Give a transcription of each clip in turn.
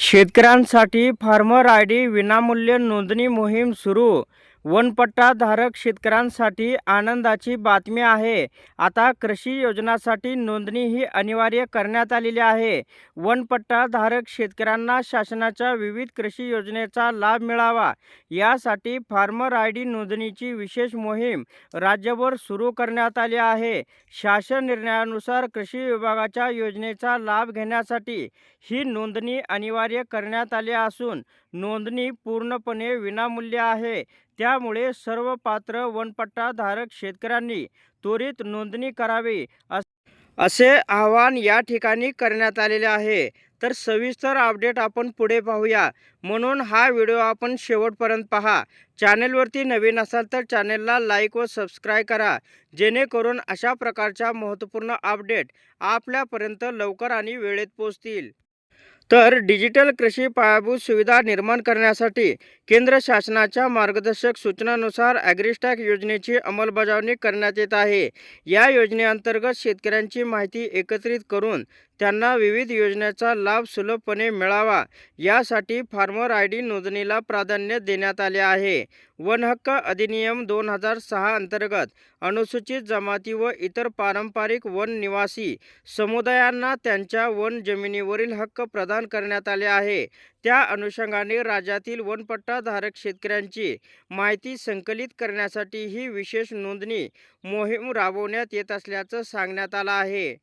शेतकऱ्यांसाठी farmer ID विनामूल्य नोंदणी मोहीम सुरू. वनपट्टा धारक शेतकऱ्यांसाठी आनंदाची बातमी आहे. आता कृषी योजनासाठी नोंदणी ही अनिवार्य करण्यात आलेली आहे. वनपट्टा धारक शेतकऱ्यांना शासनाच्या विविध कृषी योजनेचा लाभ मिळावा यासाठी फार्मर आयडी नोंदणीची विशेष मोहीम राज्यभर सुरू करण्यात आली आहे. शासन निर्णयानुसार कृषी विभागाच्या योजनेचा लाभ घेण्यासाठी ही नोंदणी अनिवार्य करण्यात आली असून नोंदणी पूर्णपणे विनामूल्य आहे. त्यामुळे सर्व पात्र वनपट्टा धारक शेतकऱ्यांनी त्वरित नोंदणी करावी असे आवाहन या ठिकाणी करण्यात आलेले आहे. तर सविस्तर अपडेट आपण पुढे पाहूया, म्हणून हा व्हिडिओ आपण शेवटपर्यंत पहा. चॅनेलवरती नवीन असाल तर चॅनेलला लाईक व सबस्क्राईब करा, जेणेकरून अशा प्रकारच्या महत्त्वपूर्ण अपडेट आपल्यापर्यंत लवकर आणि वेळेत पोहोचतील. तर डिजिटल कृषी पायाभूत सुविधा निर्माण करण्यासाठी केंद्र शासनाच्या मार्गदर्शक सूचनांनुसार ॲग्रिस्टॅक योजनेची अंमलबजावणी करण्यात येत आहे. या योजनेअंतर्गत शेतकऱ्यांची माहिती एकत्रित करून त्यांना विविध योजनेचा लाभ सुलभपणे मिळावा यासाठी फार्मर आयडी नोंदणीला प्राधान्य देण्यात आले आहे. वन हक्क अधिनियम 2006 अंतर्गत अनुसूचित जमाती व इतर पारंपरिक वन निवासी समुदायांना त्यांच्या वन जमिनीवरील हक्क प्रदान करण्यात आले आहे. त्या अनुषंगाने राज्यातील वनपट्टा धारक शेतकऱ्यांची माहिती संकलित करण्यासाठी ही विशेष नोंदणी मोहीम राबवण्यात येत असल्याचं सांगण्यात आलं आहे.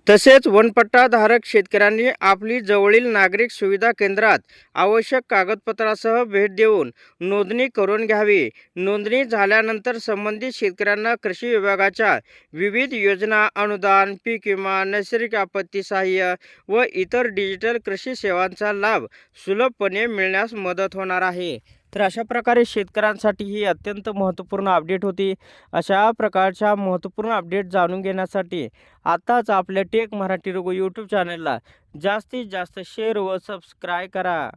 तसेच वनपट्टा धारक शेतकऱ्यांनी आपली जवळील नागरिक सुविधा केंद्रात आवश्यक कागदपत्रासह भेट देऊन नोंदणी करून घ्यावी. नोंदणी झाल्यानंतर संबंधित शेतकऱ्यांना कृषी विभागाच्या विविध योजना, अनुदान, पीक विमा, नैसर्गिक आपत्ती सहाय्य व इतर डिजिटल कृषी सेवांचा लाभ सुलभपणे मिळण्यास मदत होणार आहे. तर अशा प्रकारे शेतकऱ्यांसाठी ही अत्यंत महत्त्वपूर्ण अपडेट होती. अशा प्रकारच्या महत्त्वपूर्ण अपडेट जाणून घेण्यासाठी आताच आपल्या टेक मराठी रघु यूट्यूब चॅनलला जास्तीत जास्त शेअर व सबस्क्राईब करा.